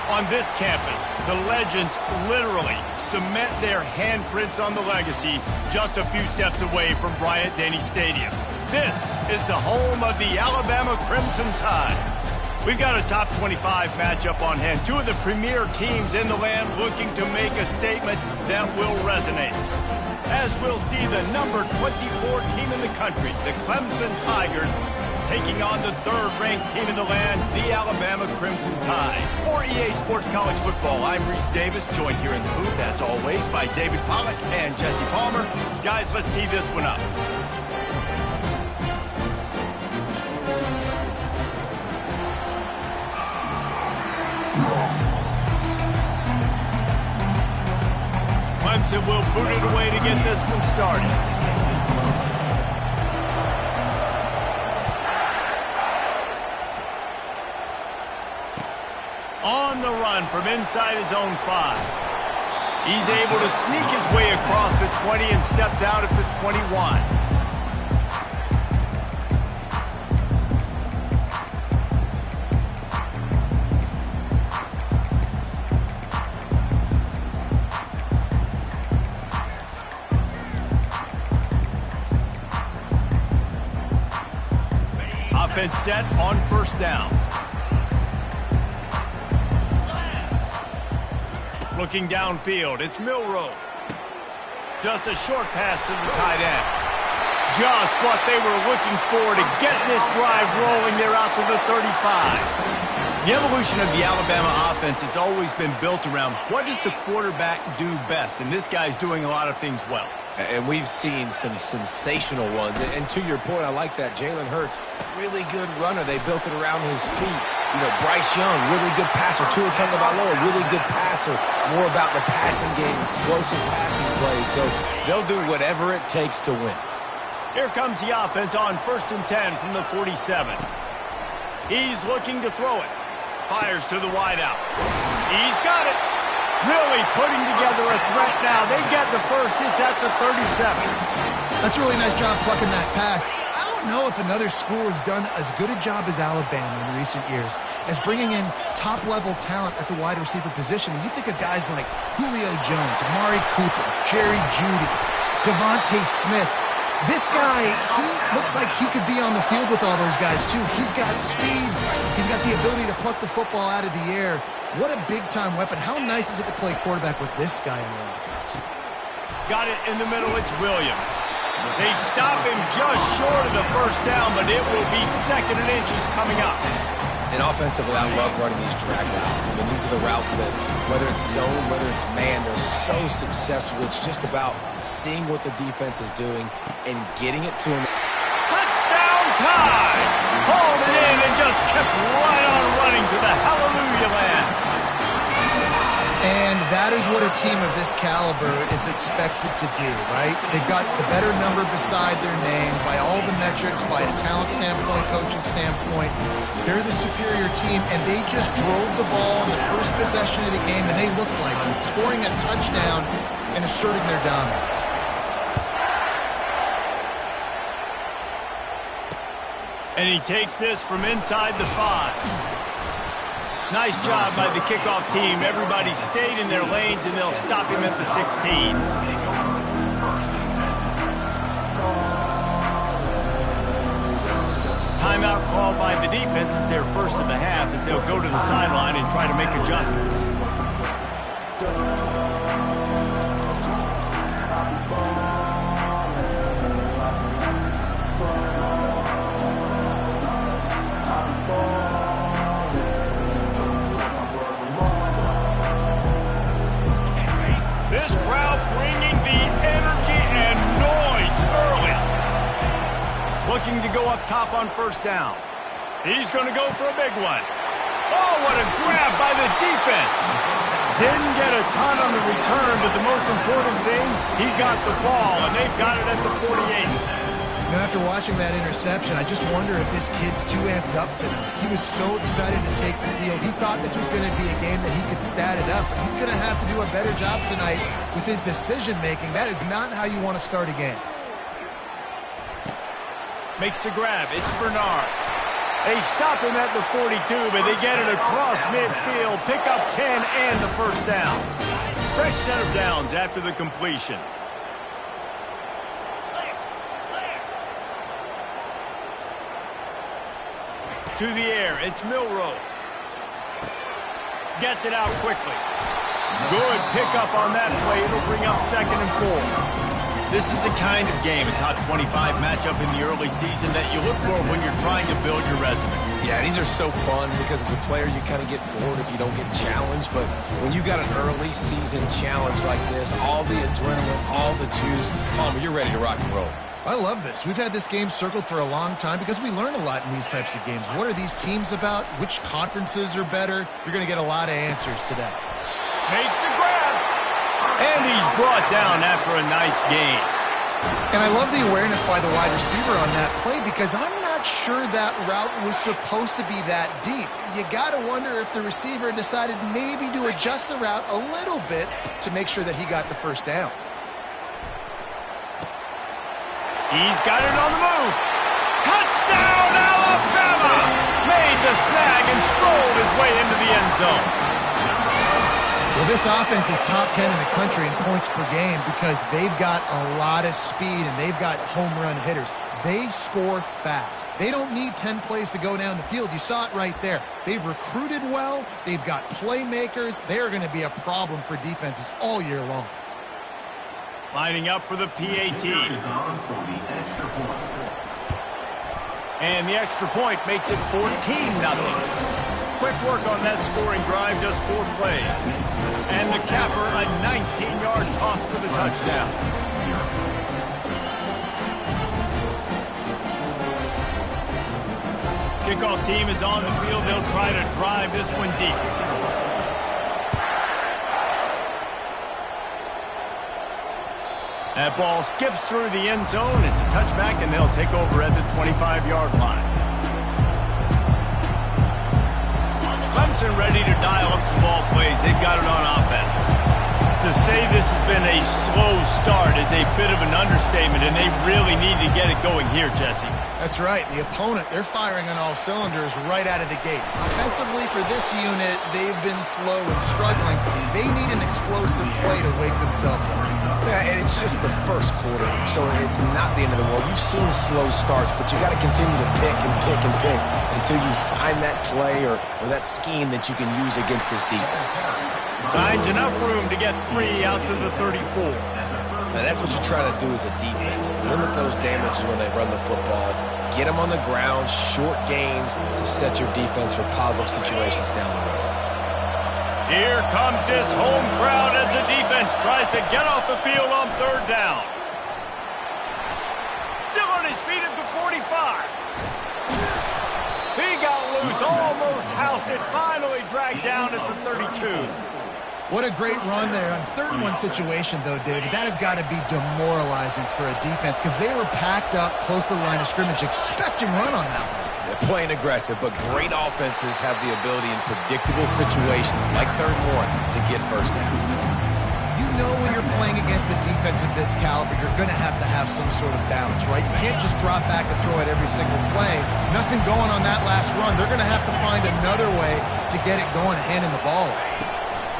On this campus, the legends literally cement their handprints on the legacy just a few steps away from Bryant-Denny Stadium. This is the home of the Alabama Crimson Tide. We've got a top 25 matchup on hand. Two of the premier teams in the land looking to make a statement that will resonate. As we'll see the number 24 team in the country, the Clemson Tigers, taking on the third-ranked team in the land, the Alabama Crimson Tide. For EA Sports College Football, I'm Reese Davis, joined here in the booth, as always, by David Pollack and Jesse Palmer. Guys, let's tee this one up. Clemson will boot it away to get this one started. On the run from inside his own 5. He's able to sneak his way across the 20 and steps out at the 21. Offense set on first down. Looking downfield, it's Milroe. Just a short pass to the tight end. Just what they were looking for to get this drive rolling. They're out to the 35. The evolution of the Alabama offense has always been built around what does the quarterback do best, and this guy's doing a lot of things well. And we've seen some sensational ones. And to your point, I like that. Jalen Hurts, really good runner. They built it around his feet. You know, Bryce Young, really good passer. Tua Tagovailoa, really good passer. More about the passing game, explosive passing plays. So they'll do whatever it takes to win. Here comes the offense on 1st and 10 from the 47. He's looking to throw it. Fires to the wideout. He's got it. Really putting together a threat now. They get the first. It's at the 37. That's a really nice job plucking that pass. I don't know if another school has done as good a job as Alabama in recent years as bringing in top-level talent at the wide receiver position. And you think of guys like Julio Jones, Amari Cooper, Jerry Jeudy, Devontae Smith. This guy, he looks like he could be on the field with all those guys, too. He's got speed. He's got the ability to pluck the football out of the air. What a big-time weapon. How nice is it to play quarterback with this guy in the offense? Got it in the middle. It's Williams. They stop him just short of the first down, but it will be 2nd and inches coming up. And offensively, I love running these drag routes. I mean, these are the routes that, whether it's zone, whether it's man, they're so successful. It's just about seeing what the defense is doing and getting it to him. Touchdown Tide! Hauled it in and just kept right on running to the hallelujah land. And that is what a team of this caliber is expected to do, right? They've got the better number beside their name by all the metrics, by a talent standpoint, coaching standpoint. They're the superior team, and they just drove the ball in the first possession of the game, and they looked like it, scoring a touchdown and asserting their dominance. And he takes this from inside the 5. Nice job by the kickoff team. Everybody stayed in their lanes, and they'll stop him at the 16. Timeout called by the defense. It's their first of the half as they'll go to the sideline and try to make adjustments. This crowd bringing the energy and noise early. Looking to go up top on first down. He's going to go for a big one. Oh, what a grab by the defense. Didn't get a ton on the return, but the most important thing, he got the ball, and they've got it at the 48. You know, after watching that interception, I just wonder if this kid's too amped up tonight. He was so excited to take the field. He thought this was going to be a game that he could stat it up. But he's going to have to do a better job tonight with his decision-making. That is not how you want to start a game. Makes the grab. It's Bernard. They stop him at the 42, but they get it across midfield, pick up 10 and the first down. Fresh set of downs after the completion. To the air, it's Milroe. Gets it out quickly. Good pickup on that play. It'll bring up 2nd and 4. This is the kind of game, a top 25 matchup in the early season that you look for when you're trying to build your resume. Yeah, these are so fun because as a player, you kind of get bored if you don't get challenged. But when you got an early season challenge like this, all the adrenaline, all the juice, Palmer, you're ready to rock and roll. I love this. We've had this game circled for a long time because we learn a lot in these types of games. What are these teams about? Which conferences are better? You're going to get a lot of answers today. Makes the grab. And he's brought down after a nice gain. And I love the awareness by the wide receiver on that play because I'm not sure that route was supposed to be that deep. You got to wonder if the receiver decided maybe to adjust the route a little bit to make sure that he got the first down. He's got it on the move. Touchdown, Alabama! Made the snag and strolled his way into the end zone. Well, this offense is top 10 in the country in points per game because they've got a lot of speed and they've got home run hitters. They score fast. They don't need 10 plays to go down the field. You saw it right there. They've recruited well. They've got playmakers. They are going to be a problem for defenses all year long. Lining up for the PAT. And the extra point makes it 14-0. Quick work on that scoring drive, just 4 plays. And the capper, a 19-yard toss for the touchdown. Kickoff team is on the field. They'll try to drive this one deep. That ball skips through the end zone. It's a touchback, and they'll take over at the 25-yard line. Clemson ready to dial up some ball plays. They've got it on offense. To say this has been a slow start is a bit of an understatement, and they really need to get it going here, Jesse. That's right. The opponent, they're firing on all cylinders right out of the gate. Offensively, for this unit, they've been slow and struggling. They need an explosive play to wake themselves up. Yeah, and it's just the first quarter, so it's not the end of the world. You've seen slow starts, but you got to continue to pick and pick and pick until you find that play or that scheme that you can use against this defense. Finds enough room to get 3 out to the 34. Now that's what you try to do as a defense. Limit those damages when they run the football. Get them on the ground, short gains to set your defense for positive situations down the road. Here comes his home crowd as the defense tries to get off the field on 3rd down. Still on his feet at the 45. He got loose, almost housed it, finally dragged down at the 32. What a great run there. On 3rd and 1 situation, though, David, that has got to be demoralizing for a defense because they were packed up close to the line of scrimmage, expecting run on that one. They're playing aggressive, but great offenses have the ability in predictable situations like 3rd and 1 to get first downs. You know when you're playing against a defense of this caliber, you're going to have some sort of balance, right? You can't just drop back and throw it every single play. Nothing going on that last run. They're going to have to find another way to get it going, handing the ball away.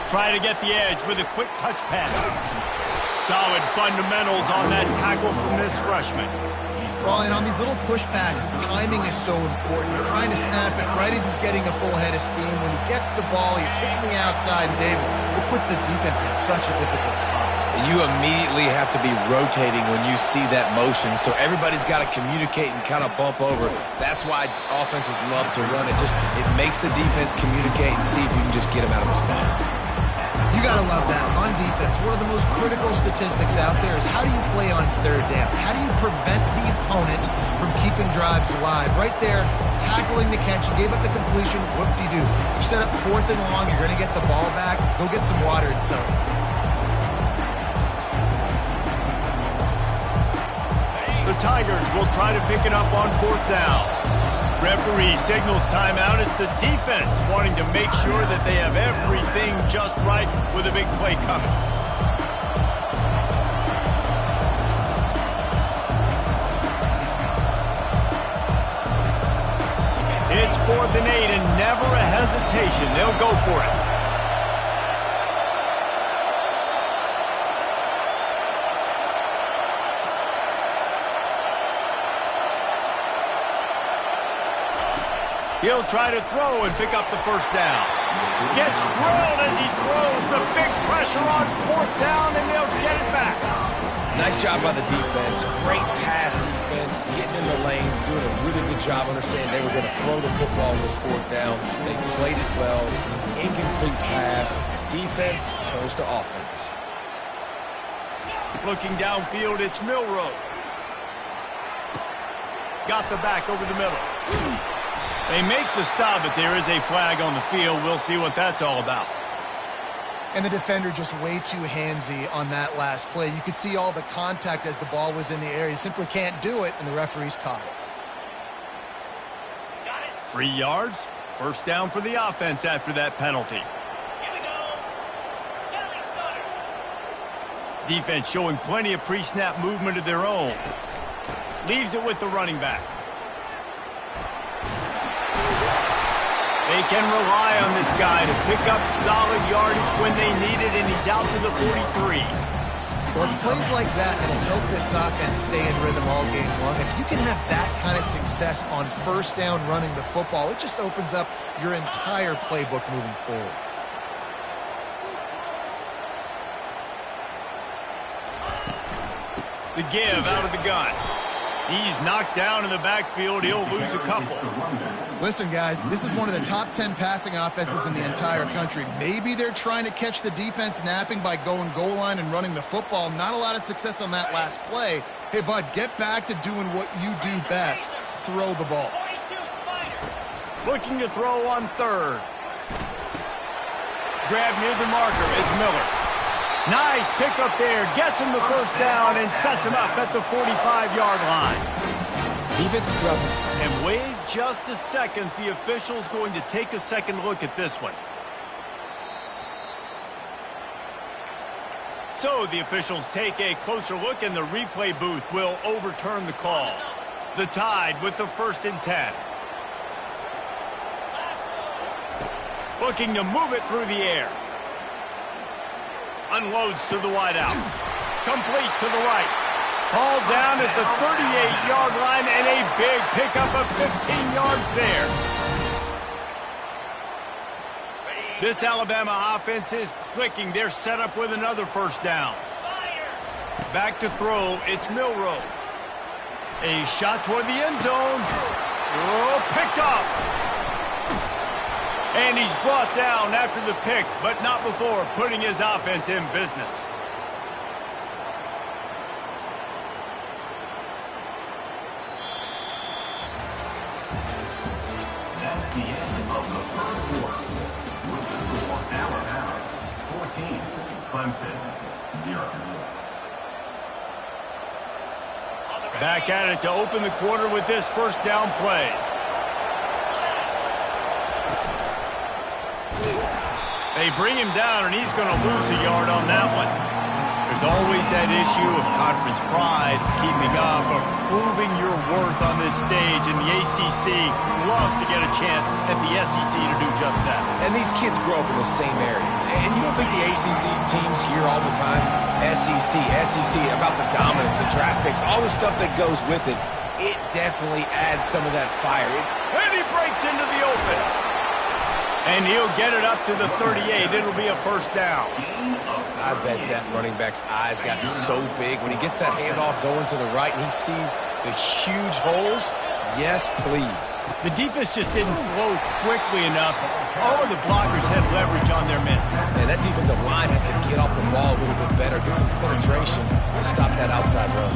Try to get the edge with a quick touch pass. Solid fundamentals on that tackle from this freshman. Well, and on these little push passes, timing is so important. You're trying to snap it right as he's getting a full head of steam. When he gets the ball, he's hitting the outside, and David, it puts the defense in such a difficult spot. You immediately have to be rotating when you see that motion, so everybody's got to communicate and kind of bump over. That's why offenses love to run it. It makes the defense communicate and see if you can just get them out of the spot. You got to love that. On defense, one of the most critical statistics out there is how do you play on 3rd down? How do you prevent the opponent from keeping drives alive? Right there, tackling the catch, you gave up the completion, whoop-de-doo. You set up 4th and long, you're going to get the ball back, go get some water and settle. The Tigers will try to pick it up on 4th down. Referee signals timeout. It's the defense wanting to make sure that they have everything just right with a big play coming. never a hesitation. They'll go for it. He'll try to throw and pick up the first down. Gets drilled as he throws. The big pressure on fourth down, and they'll get it back. Nice job by the defense. Great pass defense, getting in the lanes, doing a really good job understanding they were going to throw the football on this fourth down. They played it well. Incomplete pass. Defense turns to offense. Looking downfield, it's Milroe. Got the back over the middle. They make the stop, but there is a flag on the field. We'll see what that's all about. And the defender just way too handsy on that last play. You could see all the contact as the ball was in the air. He simply can't do it, and the referees caught it. 3 yards. First down for the offense after that penalty. Defense showing plenty of pre-snap movement of their own. Leaves it with the running back. They can rely on this guy to pick up solid yardage when they need it, and he's out to the 43. Well, it's plays like that that'll help this offense stay in rhythm all game long. If you can have that kind of success on first down running the football, it just opens up your entire playbook moving forward. The give out of the gun. He's knocked down in the backfield. He'll lose a couple. Listen, guys, this is one of the top 10 passing offenses in the entire country. Maybe they're trying to catch the defense napping by going goal line and running the football. Not a lot of success on that last play. Hey, bud, get back to doing what you do best. Throw the ball. Looking to throw on third. Grab near the marker. It's Miller. Nice pickup there. Gets him the first down and sets him up at the 45-yard line. Defense is throughout the... And wait just a second. The official's going to take a second look at this one. So the officials take a closer look, and the replay booth will overturn the call. The Tide with the 1st and 10. Looking to move it through the air. Unloads to the wideout. Complete to the right. Hauled down at the 38-yard line, and a big pickup of 15 yards there. This Alabama offense is clicking. They're set up with another first down. Back to throw. It's Milroe. A shot toward the end zone. Oh, picked off. And he's brought down after the pick, but not before putting his offense in business. That's the end of the first quarter. With the score, Alabama 14, Clemson 0. Back at it to open the quarter with this first down play. They bring him down, and he's going to lose a yard on that one. There's always that issue of conference pride, keeping up, of proving your worth on this stage, and the ACC loves to get a chance at the SEC to do just that. And these kids grow up in the same area. And you don't think the ACC teams hear all the time, SEC, about the dominance, the draft picks, all the stuff that goes with it. It definitely adds some of that fire. And he breaks into the open. And he'll get it up to the 38. It'll be a first down. I bet that running back's eyes got so big when he gets that handoff going to the right and he sees the huge holes. Yes, please. The defense just didn't flow quickly enough. All of the blockers had leverage on their men. And that defensive line has to get off the ball a little bit better, get some penetration to stop that outside run.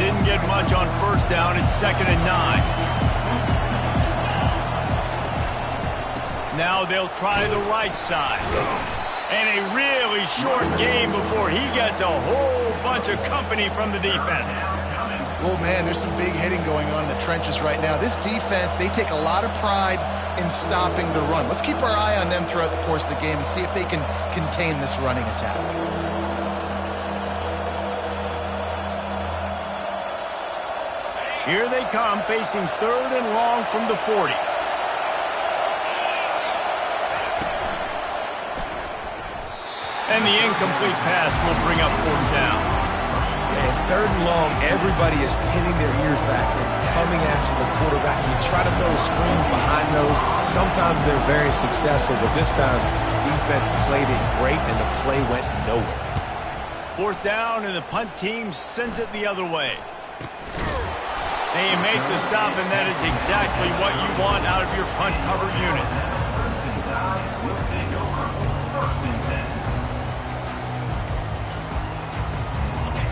Didn't get much on first down. It's 2nd and 9. Now they'll try the right side. And a really short game before he gets a whole bunch of company from the defense. Oh, man, there's some big hitting going on in the trenches right now. This defense, they take a lot of pride in stopping the run. Let's keep our eye on them throughout the course of the game and see if they can contain this running attack. Here they come, facing 3rd and long from the 40. And the incomplete pass will bring up 4th down. And 3rd and long, everybody is pinning their ears back and coming after the quarterback. You try to throw screens behind those. Sometimes they're very successful, but this time, defense played it great, and the play went nowhere. 4th down, and the punt team sends it the other way. They make the stop, and that is exactly what you want out of your punt cover unit.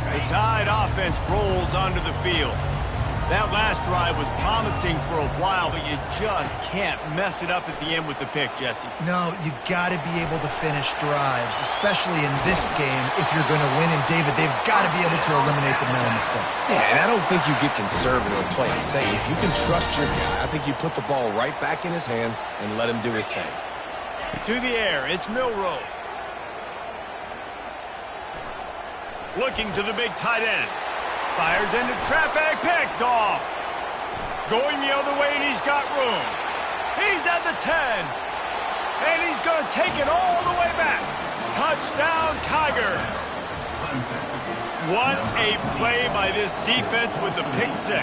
A Tide offense rolls onto the field. That last drive was promising for a while, but you just can't mess it up at the end with the pick, Jesse. No, you got to be able to finish drives, especially in this game if you're going to win. And, David, they've got to be able to eliminate the mental mistakes. Yeah, and I don't think you get conservative or play it safe. You can trust your guy. I think you put the ball right back in his hands and let him do his thing. To the air, it's Milroe. Looking to the big tight end. Fires into traffic, picked off. Going the other way, and he's got room. He's at the 10. And he's going to take it all the way back. Touchdown, Tigers. What a play by this defense with the pick 6.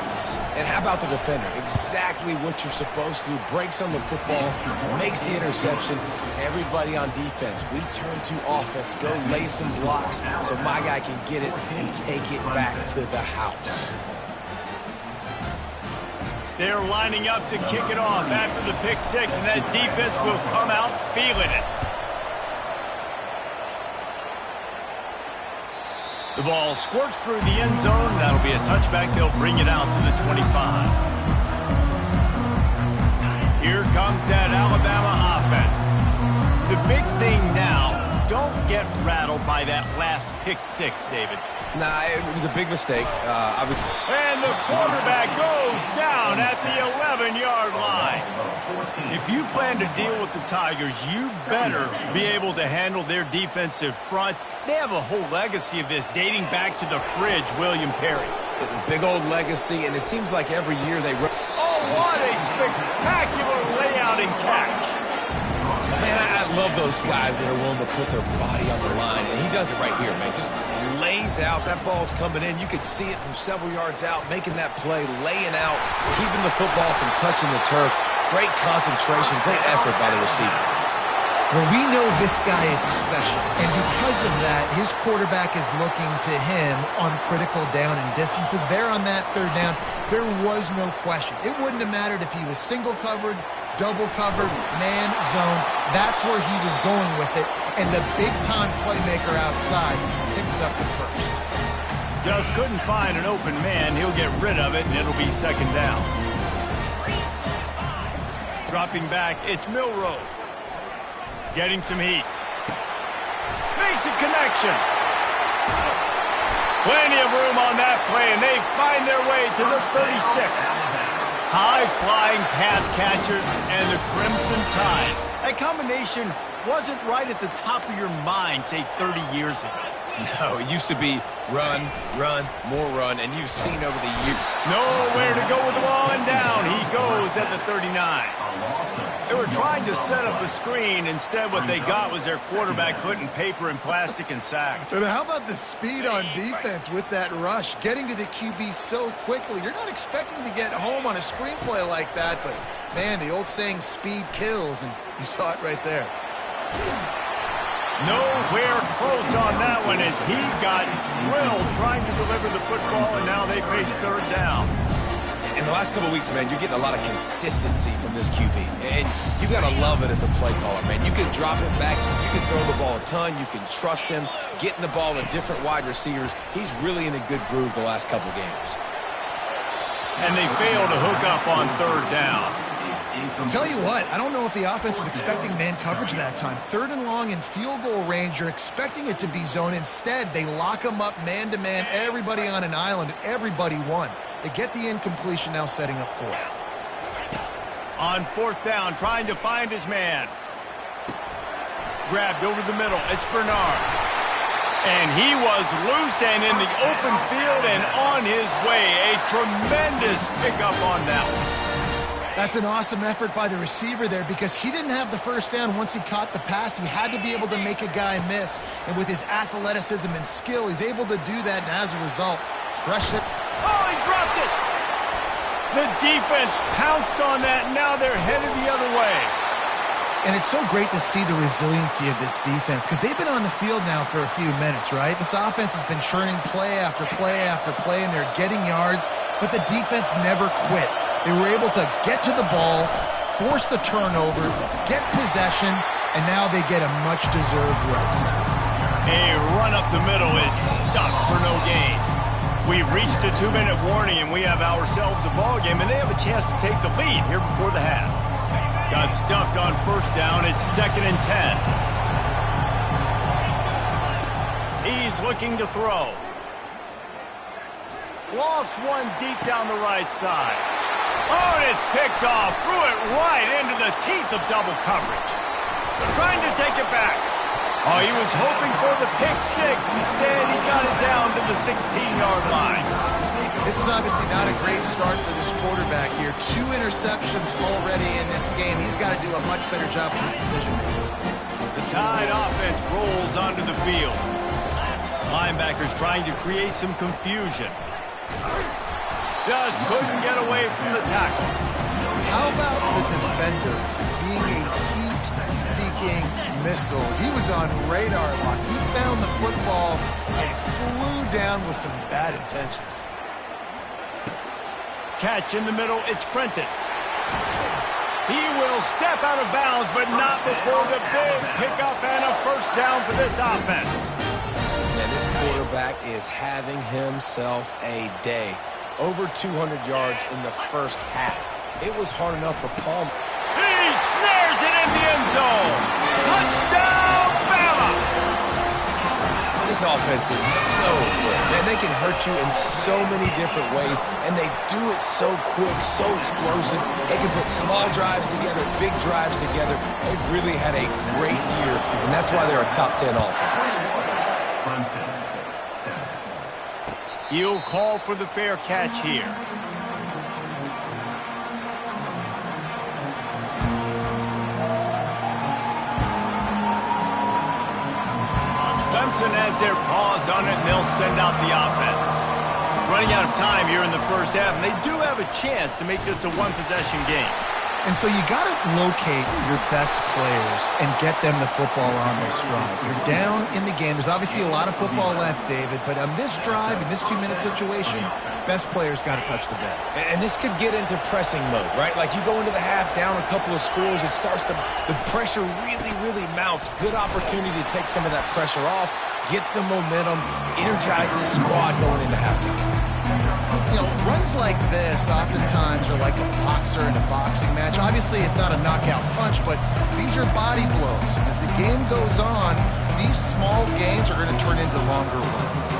And how about the defender? Exactly what you're supposed to do. Breaks on the football, makes the interception. Everybody on defense, we turn to offense. Go lay some blocks so my guy can get it and take it back to the house. They're lining up to kick it off after the pick 6, and that defense will come out feeling it. The ball squirts through the end zone. That'll be a touchback. They'll bring it out to the 25. Here comes that Alabama offense. The big thing now, don't get rattled by that last pick 6, David. Nah, it was a big mistake. And the quarterback goes down at the 11-yard line. If you plan to deal with the Tigers, you better be able to handle their defensive front. They have a whole legacy of this dating back to the fridge, William Perry. Big old legacy, and it seems like every year they run. Oh, what a spectacular layout and catch. Man, I love those guys that are willing to put their body on the line, and he does it right here, man. Just lays out. That ball's coming in. You could see it from several yards out, making that play, laying out, keeping the football from touching the turf. Great concentration, great effort by the receiver. Well, we know this guy is special, and because of that, his quarterback is looking to him on critical down and distances. There on that 3rd down, there was no question. It wouldn't have mattered if he was single covered, double covered, man, zone. That's where he was going with it, and the big-time playmaker outside picks up the first. Just couldn't find an open man. He'll get rid of it, and it'll be 2nd down. Dropping back, it's Milroe. Getting some heat. Makes a connection. Plenty of room on that play, and they find their way to the 36. High-flying pass catchers and the Crimson Tide. That combination wasn't right at the top of your mind, say, 30 years ago. No, it used to be run, run, more run, and you've seen over the years. Nowhere to go with the ball, and down he goes at the 39. They were trying to set up a screen. Instead, what they got was their quarterback putting paper and plastic and sacked. And how about the speed on defense with that rush? Getting to the QB so quickly. You're not expecting to get home on a screenplay like that, but, man, the old saying, speed kills, and you saw it right there. Nowhere close on that one as he got drilled trying to deliver the football, and now they face 3rd down. In the last couple of weeks, man, you're getting a lot of consistency from this QB. And you got to love it as a play caller, man. You can drop it back. You can throw the ball a ton. You can trust him, getting the ball to different wide receivers. He's really in a good groove the last couple games. And they fail to hook up on 3rd down. Tell you what, I don't know if the offense was expecting man coverage that time. 3rd and long in field goal range, you're expecting it to be zone. Instead, they lock them up man-to-man, everybody on an island, everybody won. They get the incompletion, now setting up 4th. On 4th down, trying to find his man. Grabbed over the middle, it's Bernard. And he was loose and in the open field and on his way. A tremendous pickup on that one. That's an awesome effort by the receiver there because he didn't have the first down once he caught the pass. He had to be able to make a guy miss. And with his athleticism and skill, he's able to do that. And as a result, fresh it. Oh, he dropped it! The defense pounced on that. Now they're headed the other way. And it's so great to see the resiliency of this defense because they've been on the field now for a few minutes, right? This offense has been churning play after play after play, and they're getting yards, but the defense never quit. They were able to get to the ball, force the turnover, get possession, and now they get a much-deserved rest. A run up the middle is stopped for no gain. We've reached the 2-minute warning, and we have ourselves a ball game, and they have a chance to take the lead here before the half. Got stuffed on first down. It's 2nd and 10. He's looking to throw. Lost one deep down the right side. Oh, and it's picked off. Threw it right into the teeth of double coverage. Trying to take it back. Oh, he was hoping for the pick six. Instead, he got it down to the 16-yard line. This is obviously not a great start for this quarterback here. 2 interceptions already in this game. He's got to do a much better job with his decision-making. The Tide offense rolls onto the field. Linebackers trying to create some confusion. Just couldn't get away from the tackle. How about the defender being a heat-seeking missile? He was on radar lock. He found the football and flew down with some bad intentions. Catch in the middle, it's Prentice. He will step out of bounds, but not before the big pickup and a first down for this offense. Man, this quarterback is having himself a day. Over 200 yards in the first half. It was hard enough for Palmer. He snares it in the end zone. Touchdown, Bama! This offense is so good. Man, they can hurt you in so many different ways, and they do it so quick, so explosive. They can put small drives together, big drives together. They've really had a great year, and that's why they're a top 10 offense. He'll call for the fair catch here. Clemson has their paws on it, and they'll send out the offense. Running out of time here in the first half, and they do have a chance to make this a one-possession game. And so you got to locate your best players and get them the football on this drive. You're down in the game. There's obviously a lot of football left, David, but on this drive, in this 2-minute situation, best players got to touch the ball. And this could get into pressing mode, right? Like you go into the half down a couple of scores, it starts to, the pressure really mounts. Good opportunity to take some of that pressure off, get some momentum, energize this squad going into halftime. You know, runs like this oftentimes are like a boxer in a boxing match. Obviously, it's not a knockout punch, but these are body blows. And as the game goes on, these small gains are going to turn into longer runs.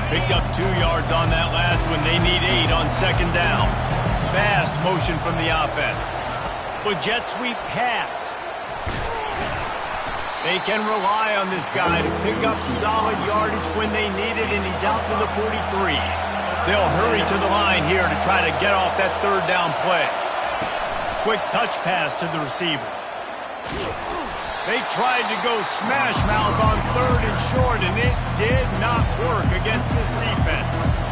Picked up 2 yards on that last one. They need 8 on second down. Fast motion from the offense. With jet sweep pass. They can rely on this guy to pick up solid yardage when they need it, and he's out to the 43. They'll hurry to the line here to try to get off that third down play. Quick touch pass to the receiver. They tried to go smash mouth on 3rd and short, and it did not work against this defense.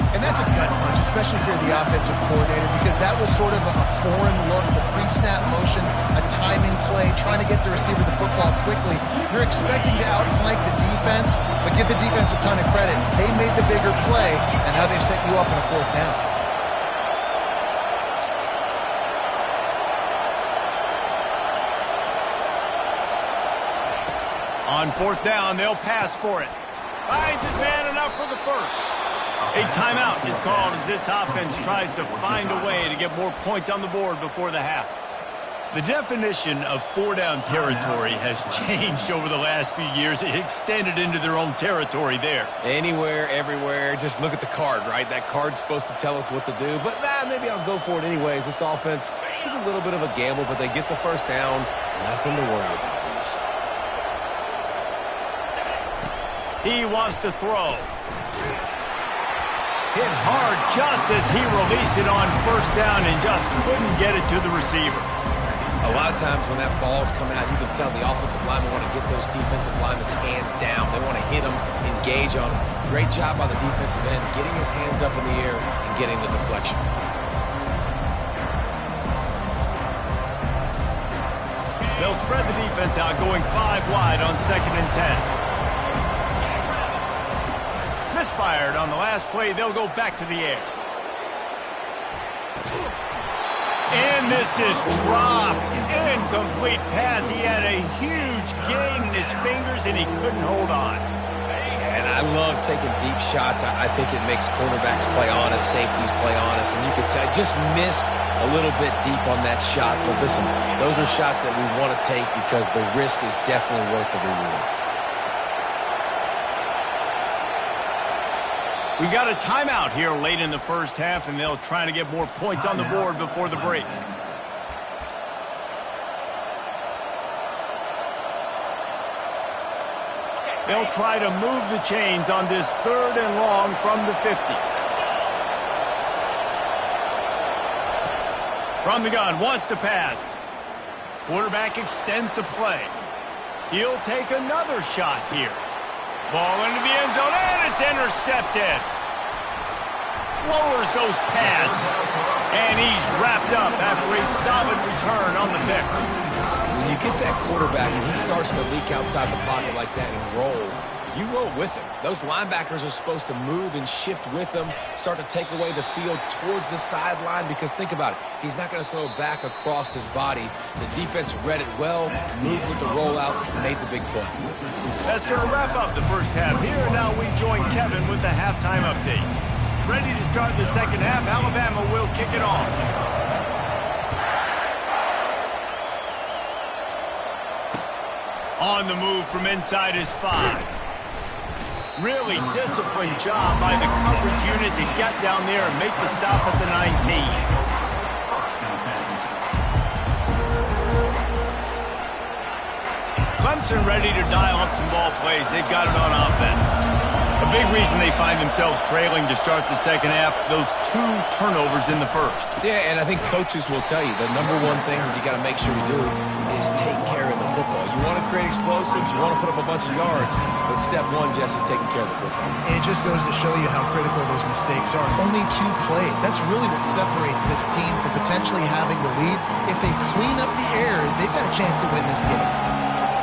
And that's a gut punch, especially if you're the offensive coordinator, because that was sort of a foreign look, the pre-snap motion, a timing play, trying to get the receiver the football quickly. You're expecting to outflank the defense, but give the defense a ton of credit. They made the bigger play, and now they've set you up in a 4th down. On 4th down, they'll pass for it. Finds his man enough for the first. A timeout is called as this offense tries to find a way to get more points on the board before the half. The definition of 4-down territory has changed over the last few years. It extended into their own territory there. Anywhere, everywhere, just look at the card, right? That card's supposed to tell us what to do, but maybe I'll go for it anyways. This offense took a little bit of a gamble, but they get the first down. Nothing to worry about, Reese. He wants to throw. Hit hard just as he released it on first down and just couldn't get it to the receiver. A lot of times when that ball's coming out, you can tell the offensive linemen want to get those defensive linemen's hands down. They want to hit them, engage on them. Great job by the defensive end, getting his hands up in the air and getting the deflection. They'll spread the defense out, going 5 wide on 2nd and 10. Misfired on the last play. They'll go back to the air. And this is dropped. Incomplete pass. He had a huge gain in his fingers, and he couldn't hold on. And I love taking deep shots. I think it makes cornerbacks play honest, safeties play honest, and you could tell just missed a little bit deep on that shot. But listen, those are shots that we want to take because the risk is definitely worth the reward. We got a timeout here late in the first half, and they'll try to get more points on the board before the break. They'll try to move the chains on this 3rd and long from the 50. From the gun, wants to pass. Quarterback extends the play. He'll take another shot here. Ball into the end zone, and it's intercepted. Lowers those pads, and he's wrapped up after a solid return on the pick. When you get that quarterback and he starts to leak outside the pocket like that and roll, you roll with him. Those linebackers are supposed to move and shift with him, start to take away the field towards the sideline because think about it, he's not going to throw back across his body. The defense read it well, moved with the rollout, made the big play. That's going to wrap up the first half here. Now we join Kevin with the halftime update. Ready to start the second half. Alabama will kick it off. On the move from inside his 5. Really disciplined job by the coverage unit to get down there and make the stop at the 19. Clemson ready to dial up some ball plays. They've got it on offense. A big reason they find themselves trailing to start the second half, those 2 turnovers in the first. Yeah, and I think coaches will tell you the number one thing that you got to make sure you do is take care of the football. You want to create explosives, you want to put up a bunch of yards, but step 1, Jesse, taking care of the football. It just goes to show you how critical those mistakes are. Only 2 plays. That's really what separates this team from potentially having the lead. If they clean up the errors, they've got a chance to win this game.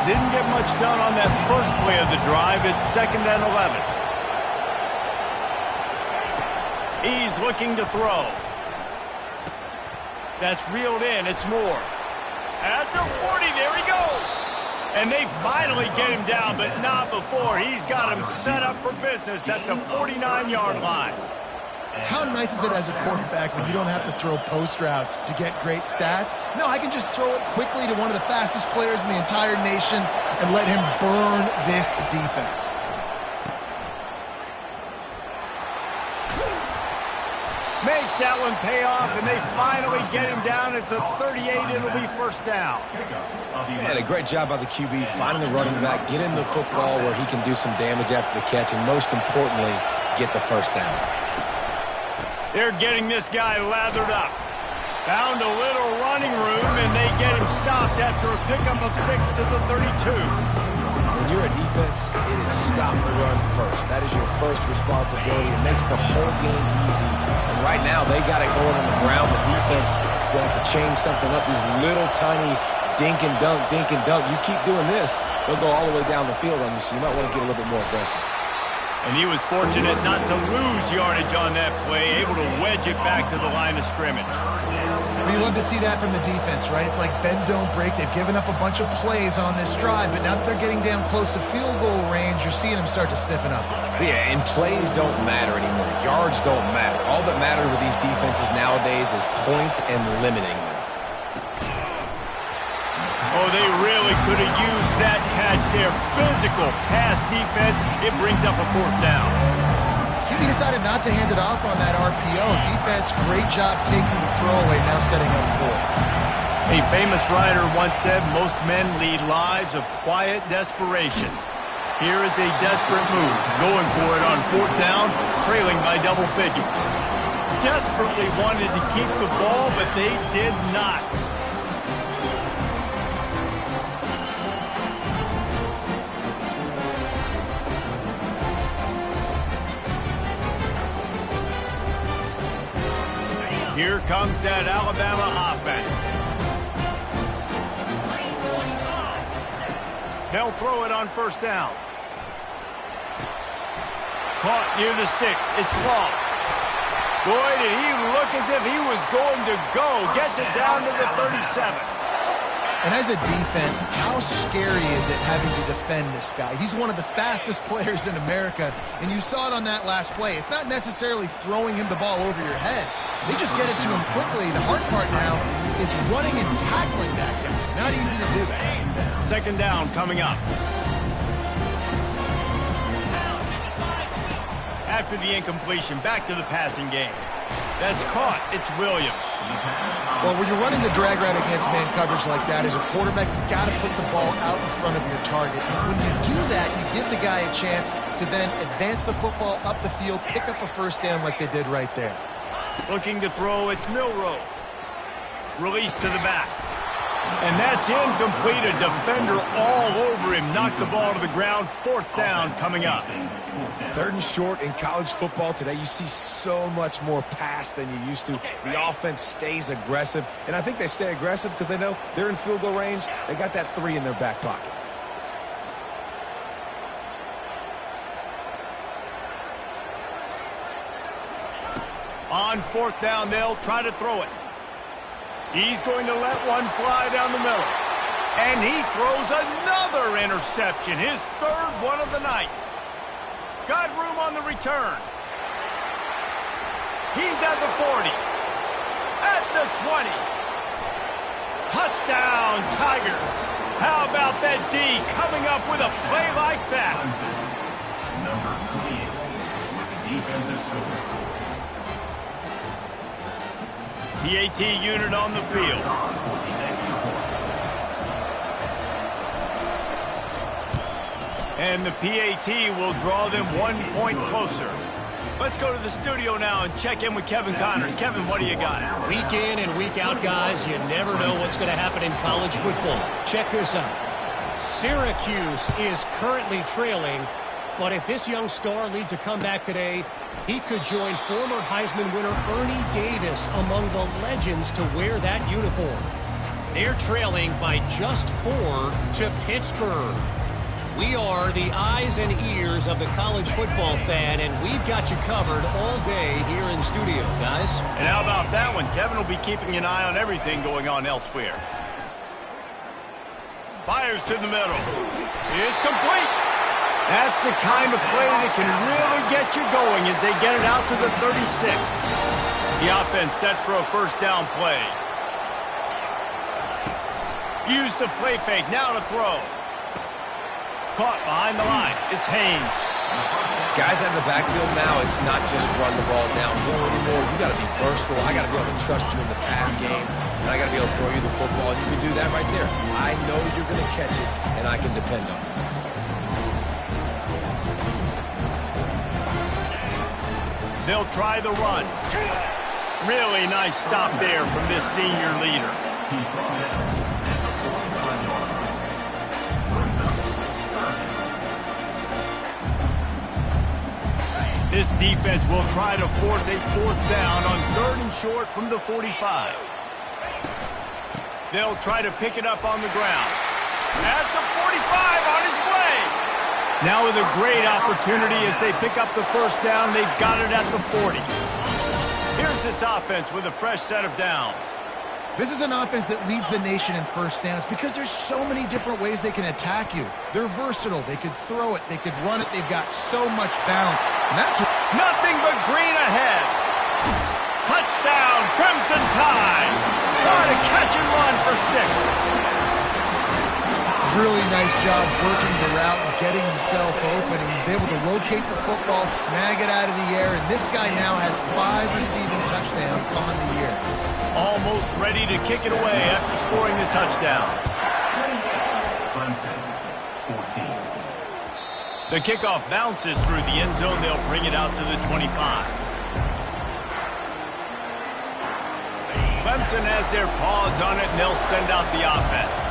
Didn't get much done on that first play of the drive. It's 2nd and 11. He's looking to throw. That's reeled in. It's Moore. At the 40, there he goes. And they finally get him down, but not before. He's got him set up for business at the 49-yard line. How nice is it as a quarterback when you don't have to throw post routes to get great stats? No, I can just throw it quickly to one of the fastest players in the entire nation and let him burn this defense. Makes that one pay off, and they finally get him down at the 38. It'll be first down. Man, a great job by the QB, finding the running back, getting the football where he can do some damage after the catch, and most importantly, get the first down. They're getting this guy lathered up. Found a little running room, and they get him stopped after a pickup of 6 to the 32. When you're a defense, it is stop the run first. That is your first responsibility. It makes the whole game easy. And right now, they got it going on the ground. The defense is going to have to change something up. These little tiny dink and dunk, dink and dunk. You keep doing this, they'll go all the way down the field on you, so you might want to get a little bit more aggressive. And he was fortunate not to lose yardage on that play, able to wedge it back to the line of scrimmage. Well, you love to see that from the defense, right? It's like bend, don't break. They've given up a bunch of plays on this drive, but now that they're getting down close to field goal range, you're seeing them start to stiffen up. Yeah, and plays don't matter anymore. Yards don't matter. All that matters with these defenses nowadays is points and limiting them. Oh, they really could have used that catch there. Physical pass defense. It brings up a 4th down. QB decided not to hand it off on that RPO. Defense, great job taking the throwaway, now setting up 4th. A famous writer once said, most men lead lives of quiet desperation. Here is a desperate move, going for it on 4th down, trailing by double figures. Desperately wanted to keep the ball, but they did not. Here comes that Alabama offense. They'll throw it on 1st down. Caught near the sticks. It's Claw. Boy, did he look as if he was going to go. Gets it down to the 37. And as a defense, how scary is it having to defend this guy? He's one of the fastest players in America, and you saw it on that last play. It's not necessarily throwing him the ball over your head. They just get it to him quickly. The hard part now is running and tackling that guy. Not easy to do. 2nd down coming up. After the incompletion, back to the passing game. That's caught. It's Williams. Well, when you're running the drag route against man coverage like that, as a quarterback, you've got to put the ball out in front of your target. When you do that, you give the guy a chance to then advance the football up the field, pick up a 1st down like they did right there. Looking to throw, it's Milroe. Release to the back. And that's incomplete. A defender all over him. Knocked the ball to the ground. 4th down coming up. 3rd and short in college football today. You see so much more pass than you used to. The offense stays aggressive. And I think they stay aggressive because they know they're in field goal range. They got that 3 in their back pocket. On 4th down, they'll try to throw it. He's going to let one fly down the middle. And he throws another interception, his 3rd one of the night. Got room on the return. He's at the 40. At the 20. Touchdown, Tigers. How about that D coming up with a play like that? Number 28 with the defensive score. PAT unit on the field. And the PAT will draw them 1 point closer. Let's go to the studio now and check in with Kevin Connors. Kevin, what do you got? Week in and week out, guys, you never know what's going to happen in college football. Check this out. Syracuse is currently trailing, but if this young star leads a comeback today, he could join former Heisman winner Ernie Davis among the legends to wear that uniform. They're trailing by just 4 to Pittsburgh. We are the eyes and ears of the college football fan, and we've got you covered all day here in studio, guys. And how about that one? Kevin will be keeping an eye on everything going on elsewhere. Fires to the middle. It's complete. That's the kind of play that can really get you going as they get it out to the 36. The offense set for a 1st down play. Use the play fake. Now to throw. Caught behind the line. It's Haynes. Guys in the backfield now, it's not just run the ball downhill anymore. You got to be versatile. I got to be able to trust you in the pass game, and I got to be able to throw you the football. And you can do that right there. I know you're going to catch it, and I can depend on it. They'll try the run. Really nice stop there from this senior leader. This defense will try to force a 4th down on 3rd and short from the 45. They'll try to pick it up on the ground. At the 45 on his way. Now with a great opportunity as they pick up the 1st down, they've got it at the 40. Here's this offense with a fresh set of downs. This is an offense that leads the nation in 1st downs because there's so many different ways they can attack you. They're versatile. They could throw it. They could run it. They've got so much balance. And that's nothing but green ahead. Touchdown, Crimson Tide. What a catch and run for 6. Really nice job working the route and getting himself open. He was able to locate the football, snag it out of the air, and this guy now has 5 receiving touchdowns on the year. Almost ready to kick it away after scoring the touchdown. Clemson, 14. The kickoff bounces through the end zone. They'll bring it out to the 25. Clemson has their paws on it, and they'll send out the offense.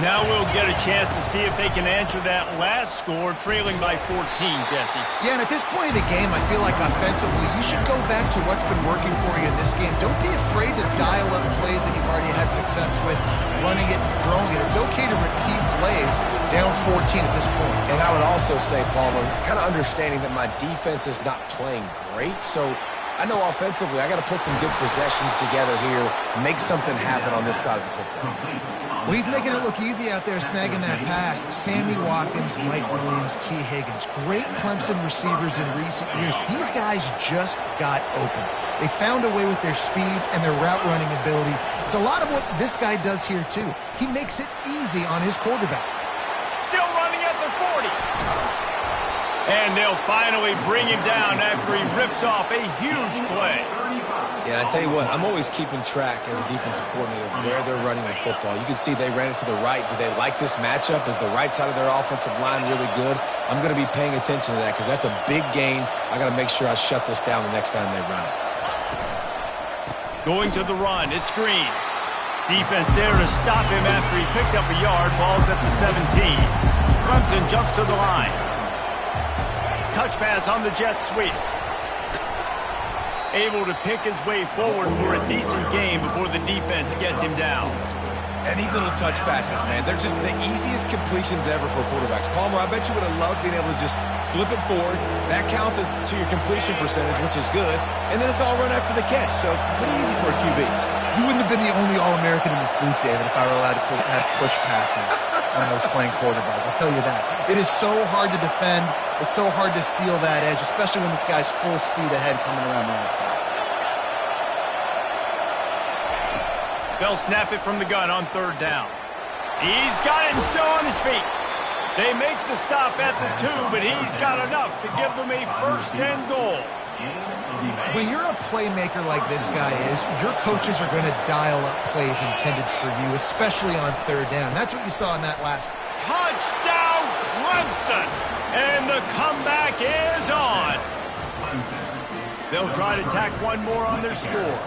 Now we'll get a chance to see if they can answer that last score, trailing by 14, Jesse. Yeah, and at this point in the game, I feel like offensively, you should go back to what's been working for you in this game. Don't be afraid to dial up plays that you've already had success with, running it and throwing it. It's okay to repeat plays down 14 at this point. And I would also say, Palmer, kind of understanding that my defense is not playing great, so I know offensively I got to put some good possessions together here, make something happen on this side of the football. Well, he's making it look easy out there, snagging that pass. Sammy Watkins, Mike Williams, T. Higgins. Great Clemson receivers in recent years. These guys just got open. They found a way with their speed and their route running ability. It's a lot of what this guy does here, too. He makes it easy on his quarterback. Still running at the 40. And they'll finally bring him down after he rips off a huge play. Yeah, I tell you what, I'm always keeping track as a defensive coordinator of where they're running the football. You can see they ran it to the right. Do they like this matchup? Is the right side of their offensive line really good? I'm going to be paying attention to that because that's a big gain. I got to make sure I shut this down the next time they run it. Going to the run, it's Green. Defense there to stop him after he picked up a yard. Ball's at the 17. Clemson jumps to the line. Touch pass on the jet sweep. Able to pick his way forward for a decent game before the defense gets him down. And these little touch passes, man, they're just the easiest completions ever for quarterbacks. Palmer, I bet you would have loved being able to just flip it forward. That counts as to your completion percentage, which is good. And then it's all run after the catch, so pretty easy for a QB. You wouldn't have been the only All-American in this booth, David, if I were allowed to have push passes when I was playing quarterback. I'll tell you that. It is so hard to defend. It's so hard to seal that edge, especially when this guy's full speed ahead coming around the outside. They'll snap it from the gun on third down. He's got it and still on his feet. They make the stop at the 2, but he's got enough to give them a first and goal. When you're a playmaker like this guy is, your coaches are going to dial up plays intended for you, especially on third down. That's what you saw in that last. Touchdown, Clemson! And the comeback is on. They'll try to tack one more on their score.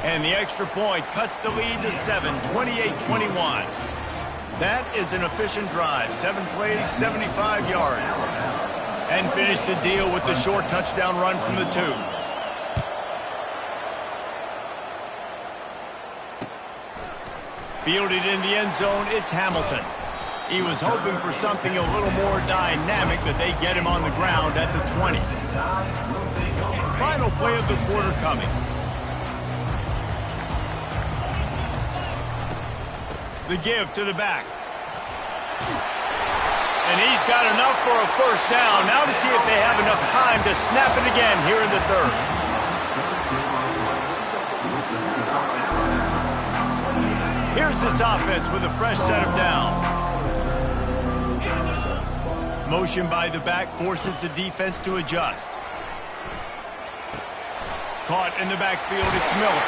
And the extra point cuts the lead to 7, 28-21. That is an efficient drive. 7 plays, 75 yards. And finish the deal with the short touchdown run from the 2. Fielded in the end zone, it's Hamilton. He was hoping for something a little more dynamic, but they get him on the ground at the 20. Final play of the quarter coming. The give to the back. And he's got enough for a first down. Now to see if they have enough time to snap it again here in the third. Here's this offense with a fresh set of downs. Motion by the back forces the defense to adjust. Caught in the backfield, it's Miller.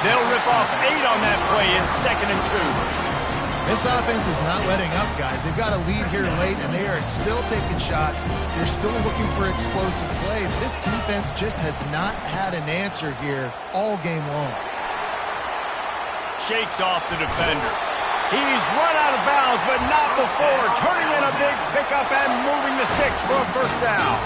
They'll rip off 8 on that play in 2nd and 2. This offense is not letting up, guys. They've got a lead here late, and they are still taking shots. They're still looking for explosive plays. This defense just has not had an answer here all game long. Shakes off the defender. He's run out of bounds, but not before turning in a big pickup and moving the sticks for a first down.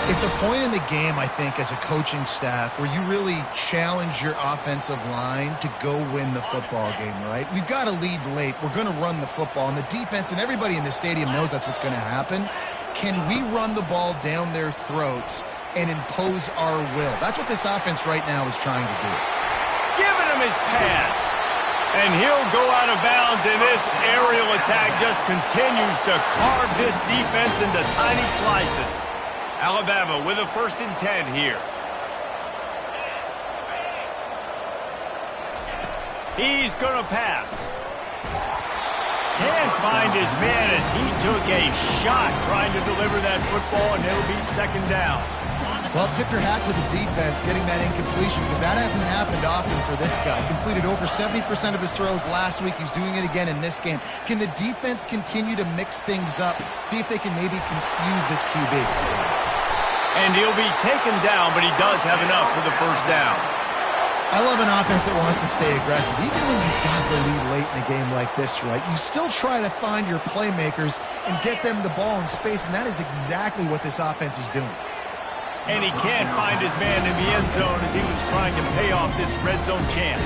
It's a point in the game, I think, as a coaching staff where you really challenge your offensive line to go win the football game, right? We've got a lead late. We're going to run the football, and the defense and everybody in the stadium knows that's what's going to happen. Can we run the ball down their throats and impose our will? That's what this offense right now is trying to do. Giving him his pads. And he'll go out of bounds, and this aerial attack just continues to carve this defense into tiny slices. Alabama with a 1st and 10 here. He's going to pass. Can't find his man as he took a shot trying to deliver that football, and it'll be second down. Well, tip your hat to the defense getting that incompletion because that hasn't happened often for this guy. Completed over 70% of his throws last week. He's doing it again in this game. Can the defense continue to mix things up? See if they can maybe confuse this QB. And he'll be taken down, but he does have enough for the first down. I love an offense that wants to stay aggressive. Even when you've got the lead late in a game like this, right, you still try to find your playmakers and get them the ball in space, and that is exactly what this offense is doing. And he can't find his man in the end zone as he was trying to pay off this red zone chance.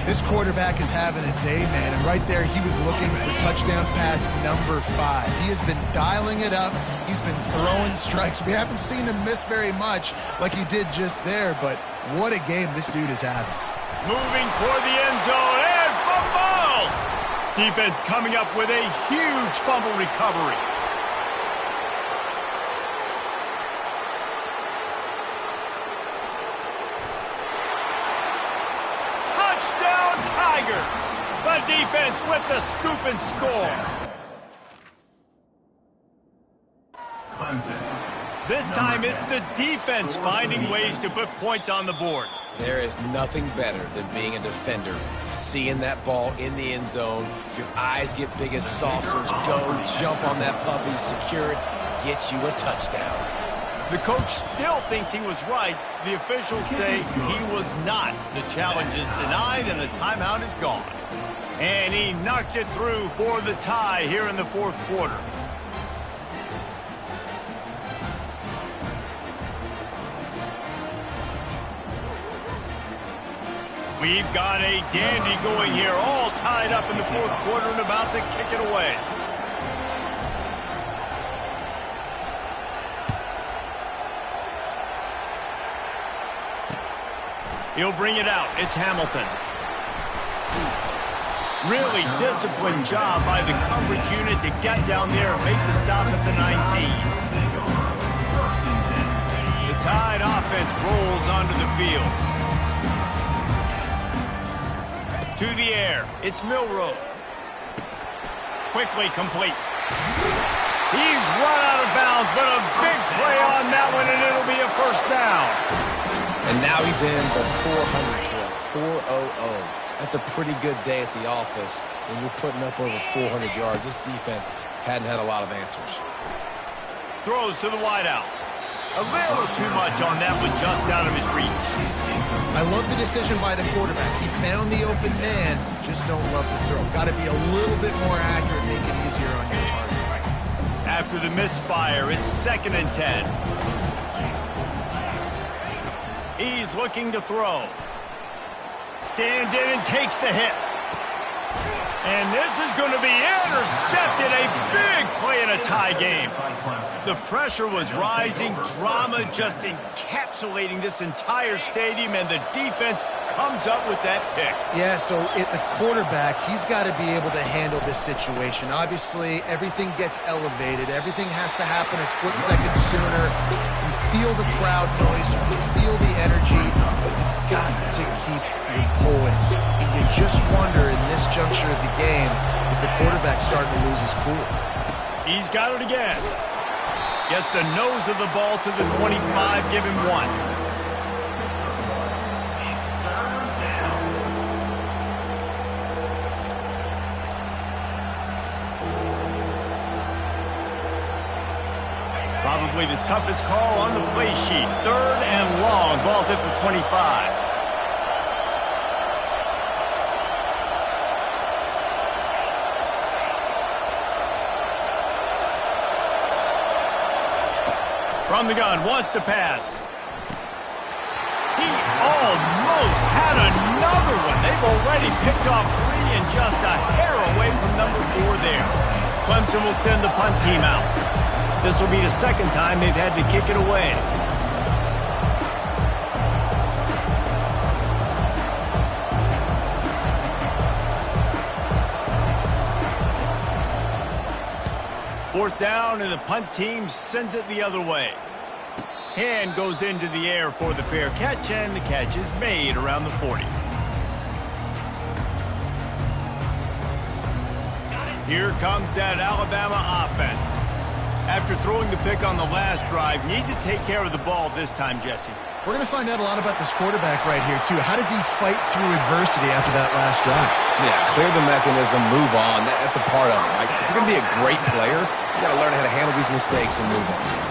This quarterback is having a day, man, and right there he was looking for touchdown pass number 5. He has been dialing it up. He's been throwing strikes. We haven't seen him miss very much like he did just there, but what a game this dude is having. Moving toward the end zone and fumble! Defense coming up with a huge fumble recovery. The defense with the scoop and score. This time it's the defense finding ways to put points on the board. There is nothing better than being a defender, seeing that ball in the end zone, your eyes get big as saucers, go jump on that puppy, secure it, get you a touchdown. The coach still thinks he was right. The officials say he was not. The challenge is denied and the timeout is gone. And he knocks it through for the tie here in the fourth quarter. We've got a dandy going here, all tied up in the fourth quarter and about to kick it away. He'll bring it out. It's Hamilton. Really disciplined job by the coverage unit to get down there and make the stop at the 19. The Tide offense rolls onto the field. To the air. It's Milroe. Quickly complete. He's run out of bounds, but a big play on that one, and it'll be a first down. And now he's in the 400 club, 400. That's a pretty good day at the office when you're putting up over 400 yards. This defense hadn't had a lot of answers. Throws to the wideout. A little too much on that one, just out of his reach. I love the decision by the quarterback. He found the open man, just don't love the throw. Got to be a little bit more accurate, make it easier on your target. After the misfire, it's 2nd and 10. He's looking to throw. Stands in and takes the hit. And this is going to be intercepted. A big play in a tie game. The pressure was rising. Drama just encapsulating this entire stadium, and the defense comes up with that pick. Yeah, so the quarterback, he's got to be able to handle this situation. Obviously, everything gets elevated. Everything has to happen a split second sooner. You feel the crowd noise. You can feel the energy, but you've got to keep your poise. And you just wonder in this juncture of the game if the quarterback's starting to lose his cool. He's got it again. Gets the nose of the ball to the 25, give him 1. Probably the toughest call on the play sheet. 3rd and long, ball's at the 25. From the gun, wants to pass. He almost had another one. They've already picked off 3 and just a hair away from number 4 there. Clemson will send the punt team out. This will be the second time they've had to kick it away. Fourth down, and the punt team sends it the other way. Hand goes into the air for the fair catch, and the catch is made around the 40. Here comes that Alabama offense. After throwing the pick on the last drive, need to take care of the ball this time, Jesse. We're going to find out a lot about this quarterback right here, too. How does he fight through adversity after that last drive? Yeah, clear the mechanism, move on. That's a part of it, right? If you're going to be a great player, you got to learn how to handle these mistakes and move on.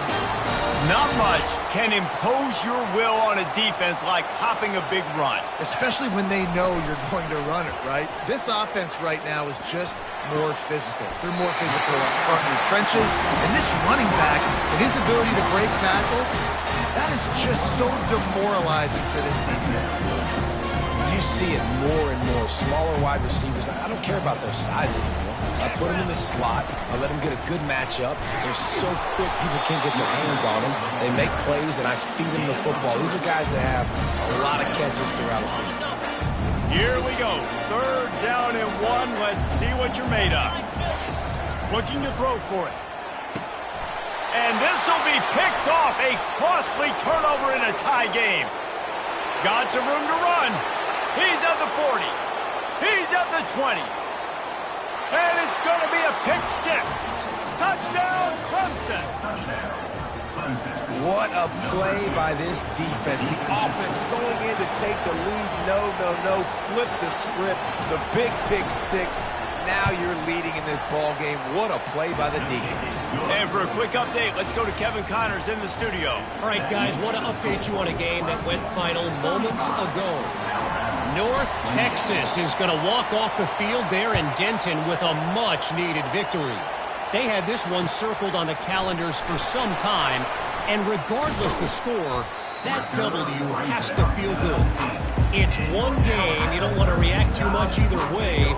Not much can impose your will on a defense like popping a big run. Especially when they know you're going to run it, right? This offense right now is just more physical. They're more physical up front in the trenches. And this running back and his ability to break tackles, that is just so demoralizing for this defense. You see it more and more. Smaller wide receivers, I don't care about their size anymore. I put them in the slot. I let them get a good matchup. They're so quick, people can't get their hands on them. They make plays, and I feed them the football. These are guys that have a lot of catches throughout a season. Here we go. 3rd down and 1. Let's see what you're made of. Looking to throw for it. And this will be picked off. A costly turnover in a tie game. Got some room to run. He's at the 40. He's at the 20. And it's going to be a pick 6. Touchdown, Clemson. What a play by this defense. The offense going in to take the lead. No. Flip the script. The big pick 6. Now you're leading in this ball game. What a play by the D. And for a quick update, let's go to Kevin Connors in the studio. All right, guys, want to update you on a game that went final moments ago. North Texas is going to walk off the field there in Denton with a much-needed victory. They had this one circled on the calendars for some time, and regardless the score, that W has to feel good. It's one game. You don't want to react too much either way,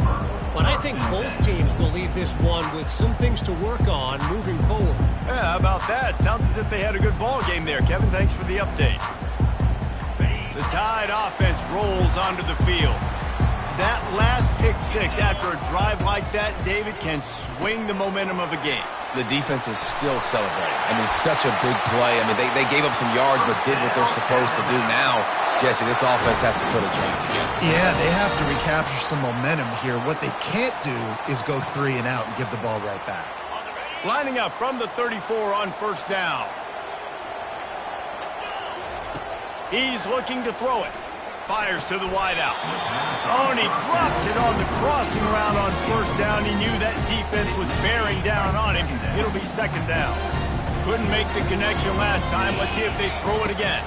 but I think both teams will leave this one with some things to work on moving forward. Yeah, how about that? Sounds as if they had a good ball game there. Kevin, thanks for the update. The Tide offense rolls onto the field. That last pick 6 after a drive like that, David, can swing the momentum of a game. The defense is still celebrating. I mean, such a big play. I mean, they gave up some yards but did what they're supposed to do. Now, Jesse, this offense has to put a drive together. Yeah, they have to recapture some momentum here. What they can't do is go 3 and out and give the ball right back. Lining up from the 34 on 1st down. He's looking to throw it. Fires to the wideout. Oh, and he drops it on the crossing route on 1st down. He knew that defense was bearing down on him. It'll be 2nd down. Couldn't make the connection last time. Let's see if they throw it again.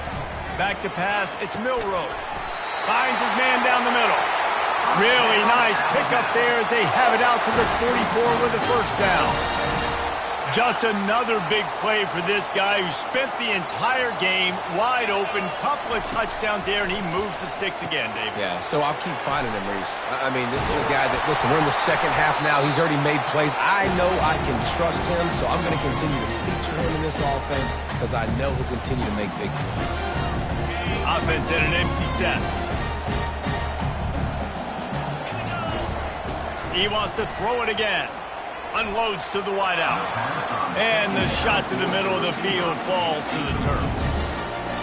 Back to pass. It's Milroe. Finds his man down the middle. Really nice pickup there as they have it out to the 44 with the 1st down. Just another big play for this guy who spent the entire game wide open. Couple of touchdowns there, and he moves the sticks again, David. Yeah, so I'll keep finding him, Reese. I mean, this is a guy that, listen, we're in the 2nd half now. He's already made plays. I know I can trust him, so I'm going to continue to feature him in this offense because I know he'll continue to make big plays. Offense in an empty set. He wants to throw it again. Unloads to the wideout. And the shot to the middle of the field falls to the turf.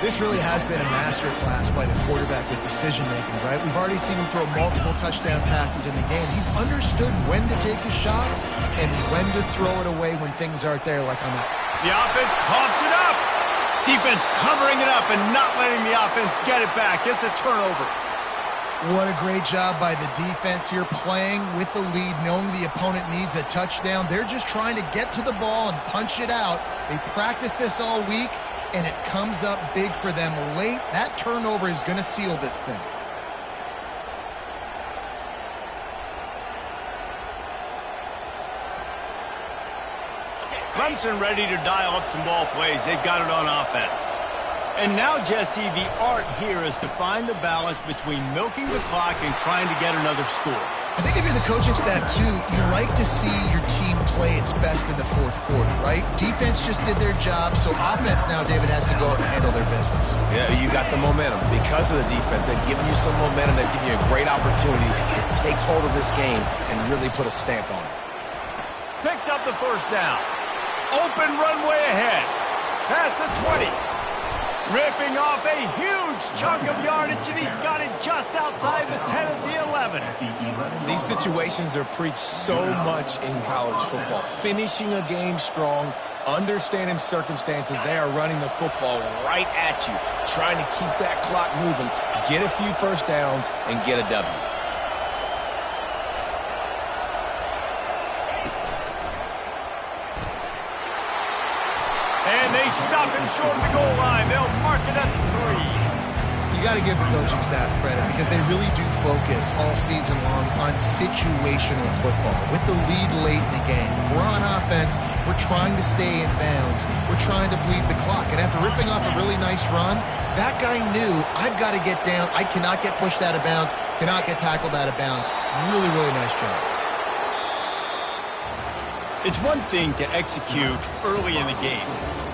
This really has been a masterclass by the quarterback with decision-making, right? We've already seen him throw multiple touchdown passes in the game. He's understood when to take his shots and when to throw it away when things aren't there, like on that. The offense coughs it up. Defense covering it up and not letting the offense get it back. It's a turnover. What a great job by the defense here, playing with the lead, knowing the opponent needs a touchdown. They're just trying to get to the ball and punch it out. They practiced this all week, and it comes up big for them late. That turnover is going to seal this thing. Clemson ready to dial up some ball plays. They've got it on offense. And now, Jesse, the art here is to find the balance between milking the clock and trying to get another score. I think if you're the coaching staff, too, you like to see your team play its best in the 4th quarter, right? Defense just did their job, so offense now, David, has to go out and handle their business. Yeah, you got the momentum. Because of the defense, they've given you some momentum. They've given you a great opportunity to take hold of this game and really put a stamp on it. Picks up the 1st down. Open runway ahead. Past the 20. Ripping off a huge chunk of yardage, and he's got it just outside the 10 of the 11. These situations are preached so much in college football. Finishing a game strong, understanding circumstances. They are running the football right at you, trying to keep that clock moving, get a few first downs, and get a W. And they stop him short of the goal line. They'll mark it at the 3. You got to give the coaching staff credit because they really do focus all season long on situational football. With the lead late in the game, if we're on offense, we're trying to stay in bounds. We're trying to bleed the clock. And after ripping off a really nice run, that guy knew, I've got to get down. I cannot get pushed out of bounds, cannot get tackled out of bounds. Really, really nice job. It's one thing to execute early in the game.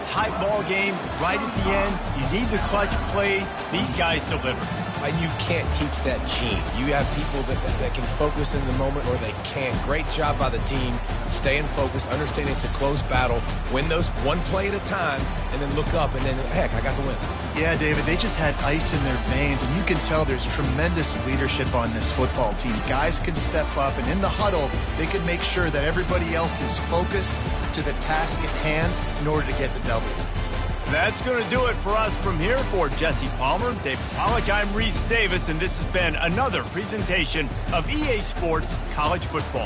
Tight ball game, right at the end. You need the clutch plays. These guys deliver. And you can't teach that gene. You have people that can focus in the moment or they can't. Great job by the team, staying focused, understanding it's a close battle, win those one play at a time, and then look up and then, heck, I got the win. Yeah, David, they just had ice in their veins, and you can tell there's tremendous leadership on this football team. Guys can step up, and in the huddle, they can make sure that everybody else is focused to the task at hand in order to get the W. That's going to do it for us from here. For Jesse Palmer, David Pollack, I'm Reese Davis, and this has been another presentation of EA Sports College Football.